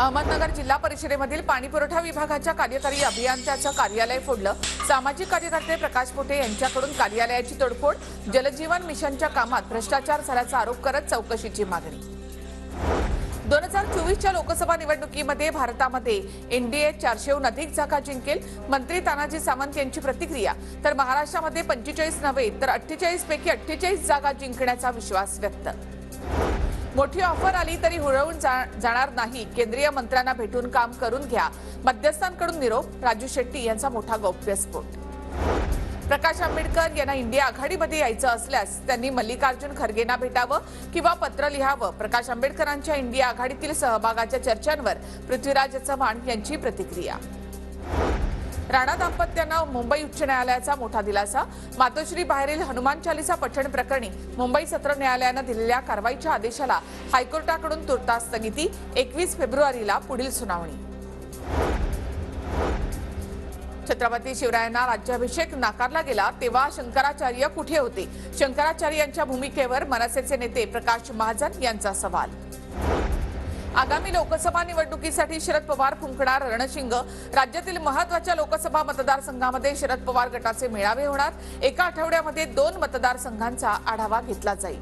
अहमदनगर जिल्हा परिषदेमधील पाणीपुरवठा विभागाच्या कार्यकारी अभियंत्याचं कार्यालय फोडलं। सामाजिक कार्यकर्ते प्रकाश पोटे यांच्याकडून कार्यालयाची तोडफोड, जलजीवन मिशनच्या कामात भ्रष्टाचार झाल्याचा आरोप करत चौकशीची मागणी। 2024च्या लोकसभा निवडणुकीमध्ये भारतामध्ये एनडीए 400हून अधिक जागा जिंकेल। मंत्री तानाजी सावंत यांची प्रतिक्रिया। तर महाराष्ट्रामध्ये 45 नव्हे तर 48 पैकी 48 जागा जिंकण्याचा विश्वास व्यक्त। मोठी ऑफर आली तरी हुरळून जाणार नाही, केंद्रीय मंत्र्यांना भेटून काम करून घ्या, मध्यस्थांकडून निरोप। राजू शेट्टी यांचा मोठा गौप्यस्फोट। प्रकाश आंबेडकर यांना इंडिया आघाडीमध्ये यायचं असल्यास त्यांनी मल्लिकार्जुन खरगेंना भेटावं किंवा पत्र लिहावं। प्रकाश आंबेडकरांच्या इंडिया आघाडीतील सहभागाच्या चर्चांवर पृथ्वीराज चव्हाण यांची प्रतिक्रिया। राणा दाम्पत्यांना मुंबई उच्च न्यायालयाचा मोठा दिलासा। मातोश्री बाहेरील हनुमान चालीसा पठण प्रकरणी मुंबई सत्र न्यायालयाने दिलेल्या कारवाईच्या आदेशाला हायकोर्टाकडून तुर्तास स्थगिती। 21 फेब्रुवारीला पुढील सुनावणी। छत्रपती शिवरायांना राज्याभिषेक नाकारला गेला तेव्हा शंकराचार्य कुठे होते? शंकराचार्य यांच्या भूमिकेवर मनसेचे नेते प्रकाश महाजन यांचा सवाल। आगामी लोकसभा निवडणुकीसाठी शरद पवार फुंकणार रणशिंग। राज्यातील महत्त्वाच्या लोकसभा मतदारसंघांमध्ये शरद पवार गटाचे मेळावे होणार। एका आठवड्यामध्ये 2 मतदारसंघांचा आढावा घेतला जाईल।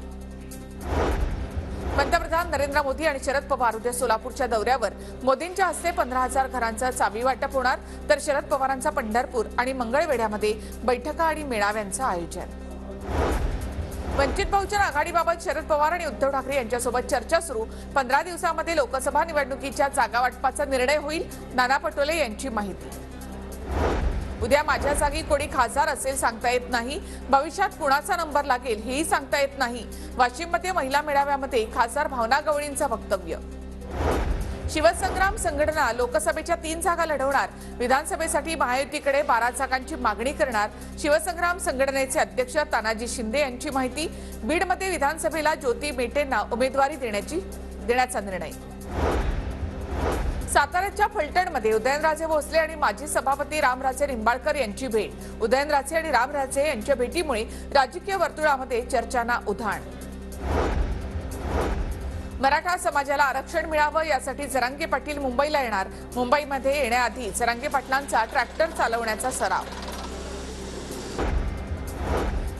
पंतप्रधान नरेंद्र मोदी आणि शरद पवार उद्या सोलापूरच्या दौऱ्यावर। मोदींच्या हस्ते 15,000 घरांचं चावी वाटप होणार, तर शरद पवारांचा पंढरपूर आणि मंगळवेढ्यामध्ये बैठका आणि मेळाव्यांचं आयोजन। वंचित बहुजन आघाडीबाबत शरद पवार आणि उद्धव ठाकरे यांच्यासोबत चर्चा सुरू। 15 दिवसांमध्ये लोकसभा निवडणुकीच्या जागा वाटपाचा निर्णय होईल, नाना पटोले यांची माहिती। उद्या माझ्या जागी कोणी खासदार असेल सांगता येत नाही, भविष्यात कुणाचा नंबर लागेल हेही सांगता येत नाही। वाशिममध्ये महिला मेळाव्यामध्ये खासदार भावना गवळींचं वक्तव्य। शिवसंग्राम संघटना लोकसभेच्या 3 जागा लढवणार। विधानसभेसाठी महायुतीकडे 12 जागांची मागणी करणार। शिवसंग्राम संघटनेचे अध्यक्ष तानाजी शिंदे यांची माहिती। बीडमध्ये विधानसभेला ज्योती मेटेंना उमेदवारी देण्याचा निर्णय। साताऱ्याच्या फलटणमध्ये उदयनराजे भोसले आणि माजी सभापती रामराजे निंबाळकर यांची भेट। उदयनराजे आणि रामराजे यांच्या भेटीमुळे राजकीय वर्तुळामध्ये चर्चांना उधाण। मराठा समाजाला आरक्षण मिळावं यासाठी जरांगे पाटील मुंबईला येणार। मुंबईमध्ये येण्याआधी जरांगे पाटलांचा ट्रॅक्टर चालवण्याचा सराव।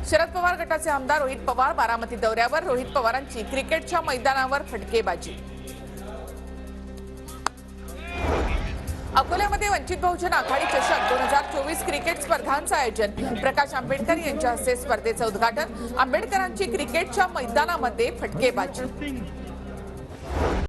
शरद पवार गटाचे आमदार रोहित पवार बारामती दौऱ्यावर। रोहित पवारांची क्रिकेटच्या मैदानावर फटकेबाजी। अकोल्यामध्ये वंचित बहुजन आघाडी चषक 2024 क्रिकेट स्पर्धांचं आयोजन। प्रकाश आंबेडकर यांच्या हस्ते स्पर्धेचं उद्घाटन। आंबेडकरांची क्रिकेटच्या मैदानामध्ये फटकेबाजी।